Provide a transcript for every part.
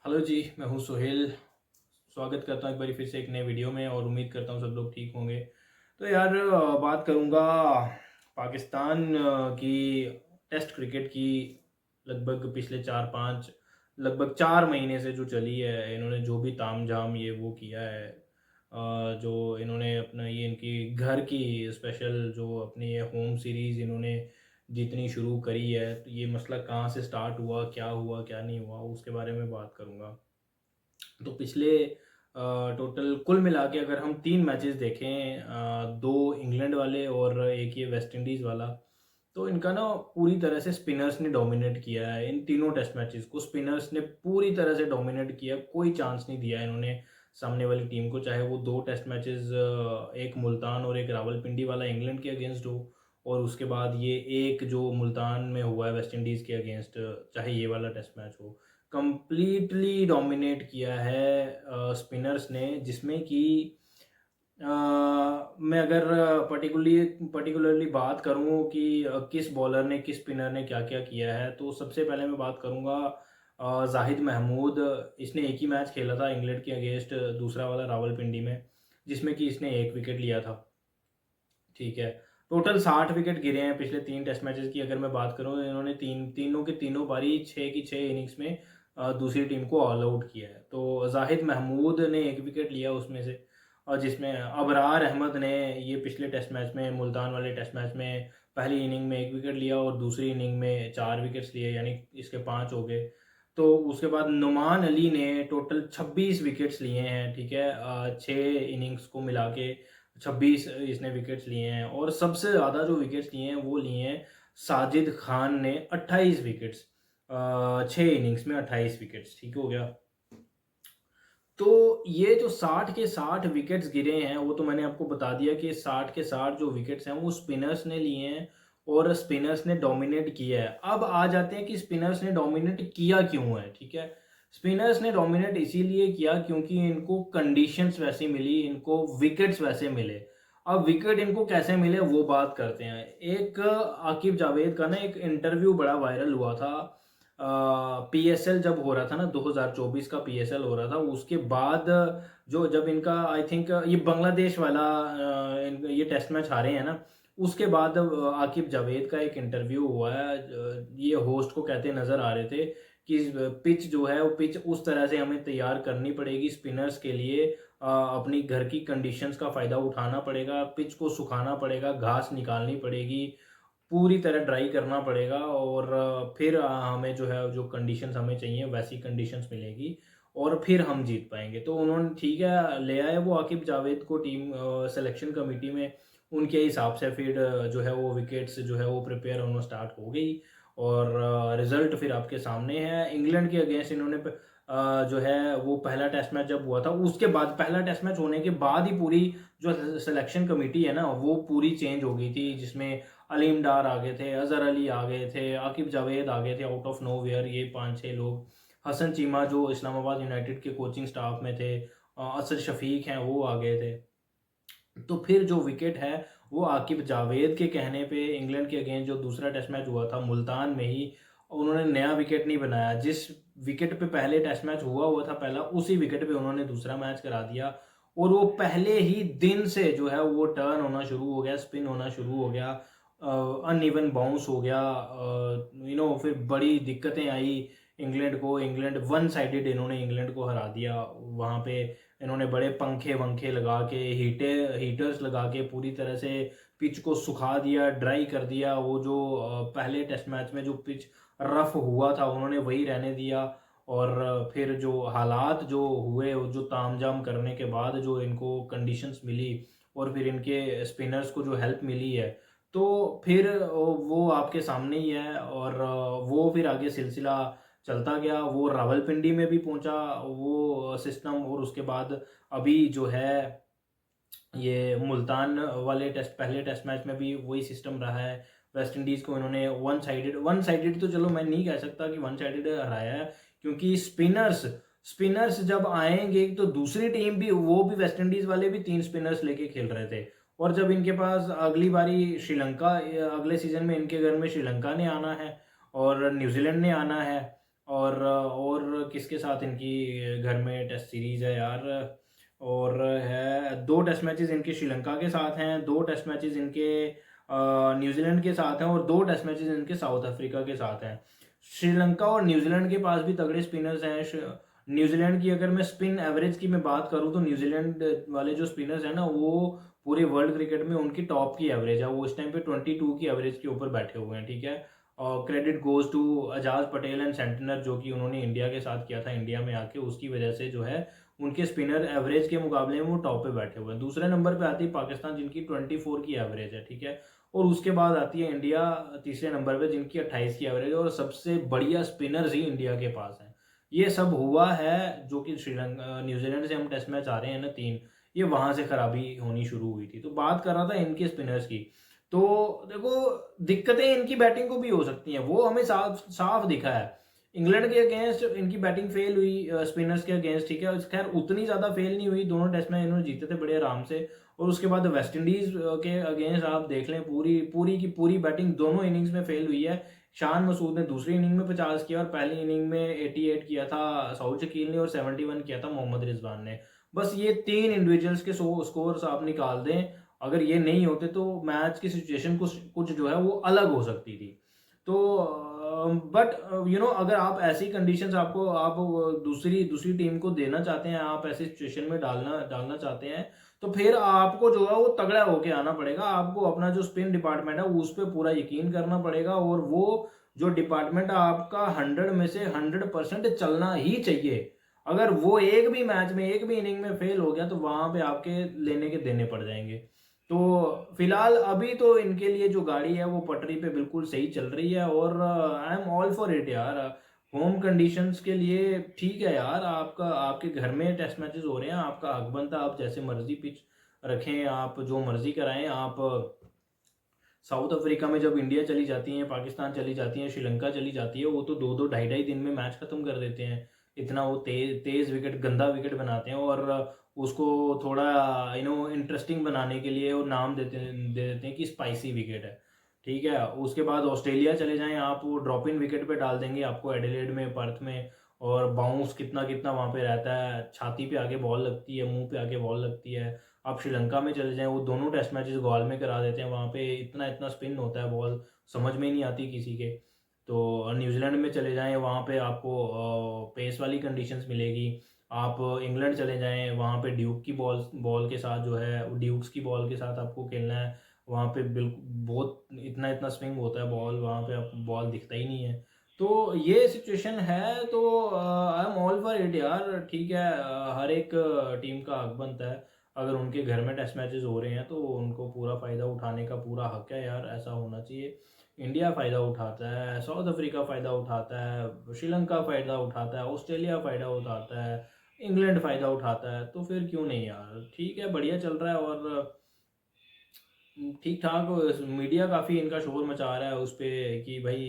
Hello जी, मैं हूँ सोहेल। स्वागत करता हूँ एक बारी फिर से एक नए वीडियो में और उम्मीद करता हूँ सब लोग ठीक होंगे। तो यार बात करूँगा पाकिस्तान की टेस्ट क्रिकेट की। लगभग पिछले 4-5 लगभग 4 महीने से जो चली है, इन्होंने जो भी तामझाम ये वो किया है। जो इन्होंने अपना ये इनकी घर की स्पेशल जो अपनी ये होम सीरीज़ इन्होंने जितनी शुरू करी है, तो ये मसला कहाँ से स्टार्ट हुआ, क्या नहीं हुआ, उसके बारे में बात करूँगा। तो पिछले टोटल कुल मिला के अगर हम 3 मैचेस देखें, 2 इंग्लैंड वाले और एक ये वेस्ट इंडीज़ वाला, तो इनका ना पूरी तरह से स्पिनर्स ने डोमिनेट किया है। इन तीनों टेस्ट मैचेस को स्पिनर्स ने पूरी तरह से डोमिनेट किया, कोई चांस नहीं दिया इन्होंने सामने वाली टीम को, चाहे वो 2 टेस्ट मैचेस एक मुल्तान और एक रावलपिंडी वाला इंग्लैंड के अगेंस्ट हो और उसके बाद ये एक जो मुल्तान में हुआ है वेस्ट इंडीज़ के अगेंस्ट, चाहे ये वाला टेस्ट मैच हो। कंप्लीटली डोमिनेट किया है स्पिनर्स ने, जिसमें कि अ, मैं अगर पर्टिकुलरली बात करूं कि किस बॉलर ने किस स्पिनर ने क्या क्या किया है, तो सबसे पहले मैं बात करूंगा जाहिद महमूद। इसने एक ही मैच खेला था इंग्लैंड के अगेंस्ट, दूसरा वाला रावलपिंडी में, जिसमें कि इसने एक विकेट लिया था। ठीक है। टोटल 60 विकेट गिरे हैं पिछले 3 टेस्ट मैचेस की अगर मैं बात करूँ, इन्होंने तीनों के तीनों बारी 6 की 6 इनिंग्स में दूसरी टीम को ऑल आउट किया है। तो जाहिद महमूद ने 1 विकेट लिया उसमें से, और जिसमें अबरार अहमद ने ये पिछले टेस्ट मैच में मुल्तान वाले टेस्ट मैच में पहली इनिंग में 1 विकेट लिया और दूसरी इनिंग में 4 विकेट्स लिए, यानी इसके 5 हो गए। तो उसके बाद नुमान अली ने टोटल 26 विकेट्स लिए हैं, ठीक है, 6 इनिंग्स को मिला के 26 इसने विकेट्स लिए हैं। और सबसे ज़्यादा जो विकेट्स लिए हैं वो लिए हैं साजिद खान ने 28 विकेट्स, 6 इनिंग्स में 28 विकेट्स, ठीक हो गया। तो ये जो 60 के 60 विकेट्स गिरे हैं, वो तो मैंने आपको बता दिया कि 60 के 60 जो विकेट्स हैं वो स्पिनर्स ने लिए हैं और स्पिनर्स ने डोमिनेट किया है। अब आ जाते हैं कि स्पिनर्स ने डोमिनेट किया क्यों है, ठीक है। स्पिनर्स ने डोमिनेट इसीलिए किया क्योंकि इनको कंडीशंस वैसी मिली, इनको विकेट्स वैसे मिले। अब विकेट इनको कैसे मिले वो बात करते हैं। एक आकिब जावेद का ना एक इंटरव्यू बड़ा वायरल हुआ था, पीएसएल जब हो रहा था ना, 2024 का पीएसएल हो रहा था, उसके बाद जो जब इनका आई थिंक ये बांग्लादेश वाला ये टेस्ट मैच हारे हैं ना, उसके बाद आकिब जावेद का एक इंटरव्यू हुआ है। ये होस्ट को कहते नजर आ रहे थे कि पिच जो है वो पिच उस तरह से हमें तैयार करनी पड़ेगी स्पिनर्स के लिए, अपनी घर की कंडीशंस का फ़ायदा उठाना पड़ेगा, पिच को सुखाना पड़ेगा, घास निकालनी पड़ेगी, पूरी तरह ड्राई करना पड़ेगा और फिर हमें जो है जो कंडीशंस हमें चाहिए वैसी कंडीशंस मिलेगी और फिर हम जीत पाएंगे। तो उन्होंने ठीक है ले आए वो आकिब जावेद को टीम सिलेक्शन कमेटी में, उनके हिसाब से फिर जो है वो विकेट्स जो है वो प्रिपेयर होना स्टार्ट हो गई और रिजल्ट फिर आपके सामने है। इंग्लैंड के अगेंस्ट इन्होंने जो है वो पहला टेस्ट मैच जब हुआ था, उसके बाद पहला टेस्ट मैच होने के बाद ही पूरी जो सिलेक्शन कमेटी है ना वो पूरी चेंज हो गई थी, जिसमें अलीम डार आ गए थे, अजहर अली आ गए थे, आकिब जावेद आ गए थे आउट ऑफ नोवेयर, ये 5-6 लोग, हसन चीमा जो इस्लामाबाद यूनाइटेड के कोचिंग स्टाफ में थे, असद शफीक हैं वो आ गए थे। तो फिर जो विकेट है वो आकिब जावेद के कहने पे इंग्लैंड के अगेंस्ट जो दूसरा टेस्ट मैच हुआ था मुल्तान में ही, उन्होंने नया विकेट नहीं बनाया, जिस विकेट पे पहले टेस्ट मैच हुआ था पहला, उसी विकेट पे उन्होंने दूसरा मैच करा दिया और वो पहले ही दिन से जो है वो टर्न होना शुरू हो गया, स्पिन होना शुरू हो गया, अनइवन बाउंस हो गया, फिर बड़ी दिक्कतें आई इंग्लैंड को। इंग्लैंड वन साइडेड इन्होंने इंग्लैंड को हरा दिया वहाँ पे। इन्होंने बड़े पंखे वंखे लगा के हीटर्स लगा के पूरी तरह से पिच को सुखा दिया, ड्राई कर दिया। वो जो पहले टेस्ट मैच में जो पिच रफ हुआ था उन्होंने वही रहने दिया और फिर जो हालात जो हुए, जो तामझाम करने के बाद जो इनको कंडीशंस मिली और फिर इनके स्पिनर्स को जो हेल्प मिली है, तो फिर वो आपके सामने ही है और वो फिर आगे सिलसिला चलता गया। वो रावलपिंडी में भी पहुंचा वो सिस्टम, और उसके बाद अभी जो है ये मुल्तान वाले टेस्ट पहले टेस्ट मैच में भी वही सिस्टम रहा है। वेस्ट इंडीज़ को इन्होंने वन साइडेड तो चलो मैं नहीं कह सकता कि वन साइडेड हराया है, क्योंकि स्पिनर्स जब आएंगे तो दूसरी टीम भी, वो भी वेस्ट इंडीज़ वाले भी 3 स्पिनर्स लेके खेल रहे थे। और जब इनके पास अगली बारी श्रीलंका, अगले सीजन में इनके घर में श्रीलंका ने आना है और न्यूजीलैंड ने आना है और किसके साथ इनकी घर में टेस्ट सीरीज़ है यार, और है 2 टेस्ट मैचेज़ इनके श्रीलंका के साथ हैं, 2 टेस्ट मैचेज़ इनके न्यूज़ीलैंड के साथ हैं और 2 टेस्ट मैचेज़ इनके साउथ अफ्रीका के साथ हैं। श्रीलंका और न्यूज़ीलैंड के पास भी तगड़े स्पिनर्स हैं। न्यूज़ीलैंड की अगर मैं स्पिन एवरेज की मैं बात करूँ तो न्यूज़ीलैंड वाले जो स्पिनर्स हैं ना, वो पूरे वर्ल्ड क्रिकेट में उनकी टॉप की एवरेज है। वो इस टाइम पे 22 की एवरेज के ऊपर बैठे हुए हैं, ठीक है? और credit goes to Ajaz Patel and Santner, जो कि उन्होंने इंडिया के साथ किया था, इंडिया में आके उसकी वजह से जो है उनके स्पिनर एवरेज के मुकाबले में वो टॉप पे बैठे हुए हैं। दूसरे नंबर पे आती है पाकिस्तान, जिनकी 24 की एवरेज है, ठीक है? और उसके बाद आती है इंडिया तीसरे नंबर पे, जिनकी 28 की एवरेज है, और सबसे बढ़िया स्पिनर्स ही इंडिया के पास हैं। ये सब हुआ है जो कि श्रीलंका न्यूजीलैंड से हम टेस्ट मैच आ रहे हैं ना 3, ये वहां से खराबी होनी शुरू हुई थी। तो बात कर रहा था इनके स्पिनर्स की। तो देखो, दिक्कतें इनकी बैटिंग को भी हो सकती हैं, वो हमें साफ साफ दिखा है। इंग्लैंड के अगेंस्ट इनकी बैटिंग फेल हुई स्पिनर्स के अगेंस्ट, ठीक है? खैर उतनी ज़्यादा फेल नहीं हुई, दोनों टेस्ट मैच इन्होंने जीते थे बड़े आराम से। और उसके बाद वेस्ट इंडीज़ के अगेंस्ट आप देख लें, पूरी पूरी की पूरी बैटिंग दोनों इनिंग्स में फेल हुई है। शान मसूद ने दूसरी इनिंग में 50 किया और पहली इनिंग में 88 किया था सऊद शकील ने, और 71 किया था मोहम्मद रिजवान ने। बस ये 3 इंडिविजुअल्स के स्कोर्स आप निकाल दें, अगर ये नहीं होते तो मैच की सिचुएशन कुछ कुछ जो है वो अलग हो सकती थी। तो बट अगर आप ऐसी कंडीशंस आपको आप दूसरी दूसरी टीम को देना चाहते हैं, आप ऐसी सिचुएशन में डालना डालना चाहते हैं, तो फिर आपको जो है वो तगड़ा होके आना पड़ेगा। आपको अपना जो स्पिन डिपार्टमेंट है उस पर पूरा यकीन करना पड़ेगा, और वो जो डिपार्टमेंट आपका 100 में से 100% चलना ही चाहिए। अगर वो एक भी मैच में, एक भी इनिंग में फेल हो गया तो वहां पे आपके लेने के देने पड़ जाएंगे। तो फिलहाल अभी तो इनके लिए जो गाड़ी है वो पटरी पे बिल्कुल सही चल रही है, और I am all for it यार। होम कंडीशंस के लिए ठीक है यार, आपका आपके घर में टेस्ट मैचेस हो रहे हैं, आपका हक बनता है, आप जैसे मर्जी पिच रखें, आप जो मर्जी कराएं। आप साउथ अफ्रीका में जब इंडिया चली जाती है, पाकिस्तान चली जाती है, श्रीलंका चली जाती है, वो तो 2-2 ढाई-ढाई दिन में मैच खत्म कर देते हैं। इतना वो तेज विकेट, गंदा विकेट बनाते हैं, और उसको थोड़ा इंटरेस्टिंग बनाने के लिए वो नाम दे देते हैं कि स्पाइसी विकेट है, ठीक है? उसके बाद ऑस्ट्रेलिया चले जाएं आप, वो ड्रॉप इन विकेट पे डाल देंगे आपको एडिलेड में, पर्थ में, और बाउंस कितना कितना वहाँ पे रहता है, छाती पे आगे बॉल लगती है, मुंह पे आगे बॉल लगती है। आप श्रीलंका में चले जाएं, वो दोनों टेस्ट मैचेस गॉल में करा देते हैं, वहाँ पे इतना इतना स्पिन होता है, बॉल समझ में ही नहीं आती किसी के। तो न्यूजीलैंड में चले जाएं, वहाँ पे आपको पेस वाली कंडीशंस मिलेगी। आप इंग्लैंड चले जाएं, वहाँ पे ड्यूक की बॉल बॉल के साथ जो है, ड्यूक्स की बॉल के साथ आपको खेलना है। वहाँ पे बिल्कुल बहुत इतना इतना स्विंग होता है बॉल, वहाँ पे आप बॉल दिखता ही नहीं है। तो ये सिचुएशन है, तो I am all for it यार, ठीक है? हर एक टीम का हक बनता है, अगर उनके घर में टेस्ट मैचेस हो रहे हैं तो उनको पूरा फ़ायदा उठाने का पूरा हक है यार, ऐसा होना चाहिए। इंडिया फ़ायदा उठाता है, साउथ अफ्रीका फ़ायदा उठाता है, श्रीलंका फ़ायदा उठाता है, ऑस्ट्रेलिया फ़ायदा उठाता है, इंग्लैंड फ़ायदा उठाता है, तो फिर क्यों नहीं यार? ठीक है, बढ़िया चल रहा है, और ठीक ठाक। मीडिया काफ़ी इनका शोर मचा रहा है उस पे कि भाई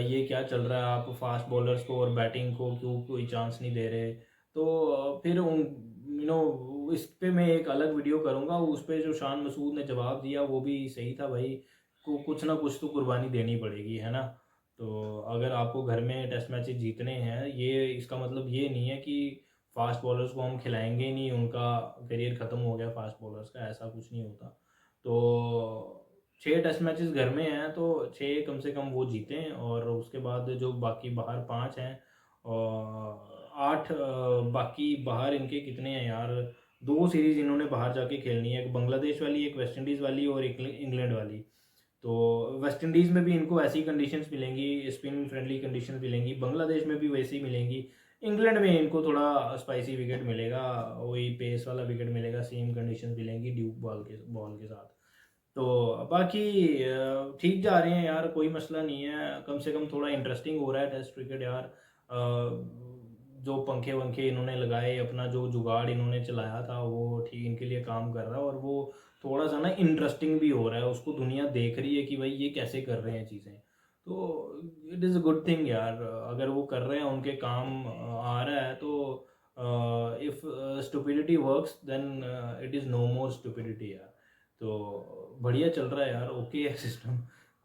ये क्या चल रहा है, आप फास्ट बॉलर्स को और बैटिंग को क्यों कोई चांस नहीं दे रहे। तो फिर उन इस पे मैं एक अलग वीडियो करूँगा, उस पे जो शान मसूद ने जवाब दिया वो भी सही था भाई, को कुछ ना कुछ तो कुर्बानी देनी पड़ेगी, है ना? तो अगर आपको घर में टेस्ट मैचेस जीतने हैं, ये इसका मतलब ये नहीं है कि फास्ट बॉलर्स को हम खिलाएंगे ही नहीं, उनका करियर ख़त्म हो गया फास्ट बॉलर्स का, ऐसा कुछ नहीं होता। तो 6 टेस्ट मैचेस घर में हैं तो 6 कम से कम वो जीतें, और उसके बाद जो बाकी बाहर 5 हैं, और 8 बाकी बाहर इनके कितने हैं यार, 2 सीरीज़ इन्होंने बाहर जाके खेलनी है, एक बांग्लादेश वाली, एक वेस्ट इंडीज़ वाली, और एक इंग्लैंड वाली। तो वेस्ट इंडीज़ में भी इनको ऐसी कंडीशंस मिलेंगी, स्पिन फ्रेंडली कंडीशंस मिलेंगी, बांग्लादेश में भी वैसी ही मिलेंगी, इंग्लैंड में इनको थोड़ा स्पाइसी विकेट मिलेगा, वही पेस वाला विकेट मिलेगा, सेम कंडीशंस मिलेंगी ड्यूक बॉल के साथ। तो बाकी ठीक जा रहे हैं यार, कोई मसला नहीं है, कम से कम थोड़ा इंटरेस्टिंग हो रहा है टेस्ट क्रिकेट यार। जो पंखे वंखे इन्होंने लगाए, अपना जो जुगाड़ इन्होंने चलाया था वो ठीक इनके लिए काम कर रहा है, और वो थोड़ा सा ना इंटरेस्टिंग भी हो रहा है, उसको दुनिया देख रही है कि भाई ये कैसे कर रहे हैं चीज़ें। तो it is a good thing यार, अगर वो कर रहे हैं, उनके काम आ रहा है, तो if stupidity works then it is no more stupidity यार। तो बढ़िया चल रहा है यार, ओके है सिस्टम,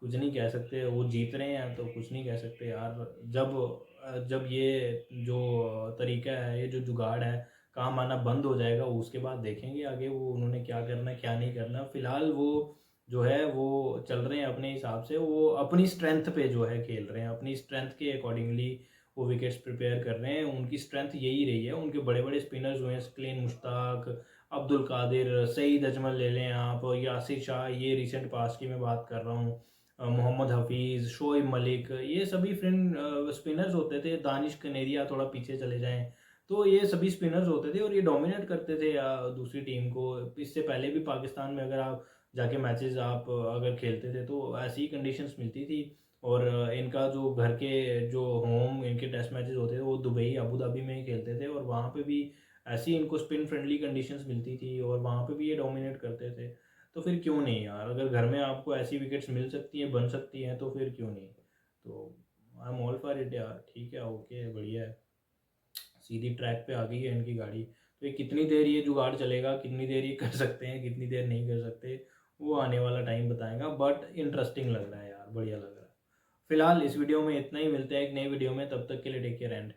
कुछ नहीं कह सकते, वो जीत रहे हैं तो कुछ नहीं कह सकते यार। जब जब ये जो तरीका है, ये जो जुगाड़ है, काम आना बंद हो जाएगा, उसके बाद देखेंगे आगे वो उन्होंने क्या करना है, क्या नहीं करना। फ़िलहाल वो जो है वो चल रहे हैं अपने हिसाब से, वो अपनी स्ट्रेंथ पे जो है खेल रहे हैं, अपनी स्ट्रेंथ के अकॉर्डिंगली वो विकेट्स प्रिपेयर कर रहे हैं। उनकी स्ट्रेंथ यही रही है, उनके बड़े-बड़े स्पिनर्स हुए हैं, स्क्लिन मुश्ताक, अब्दुल कादिर, सईद अजमल ले लें आप, यासिर शाह, ये रिसेंट पास्ट की मैं बात कर रहा हूँ, मोहम्मद हफीज़, शोएब मलिक, ये सभी स्पिनर्स होते थे। दानिश कनेरिया थोड़ा पीछे चले जाएँ, तो ये सभी स्पिनर्स होते थे और ये डोमिनेट करते थे दूसरी टीम को। इससे पहले भी पाकिस्तान में अगर आप जाके मैचेस आप अगर खेलते थे तो ऐसी ही कंडीशंस मिलती थी। और इनका जो घर के जो होम इनके टेस्ट मैचेस होते थे वो दुबई, अबू धाबी में ही खेलते थे और वहाँ पे भी ऐसी इनको स्पिन फ्रेंडली कंडीशंस मिलती थी और वहाँ पे भी ये डोमिनेट करते थे। तो फिर क्यों नहीं यार, अगर घर में आपको ऐसी विकेट्स मिल सकती हैं, बन सकती हैं, तो फिर क्यों नहीं। तो I am all for it यार, ठीक है, ओके, बढ़िया है। सीधी ट्रैक पे आ गई है इनकी गाड़ी। तो ये कितनी देर ये जुगाड़ चलेगा, कितनी देर ये कर सकते हैं, कितनी देर नहीं कर सकते, वो आने वाला टाइम बताएगा। बट इंटरेस्टिंग लग रहा है यार, बढ़िया लग रहा है। फिलहाल इस वीडियो में इतना ही, मिलते हैं एक नई वीडियो में, तब तक के लिए टेक केयर एंड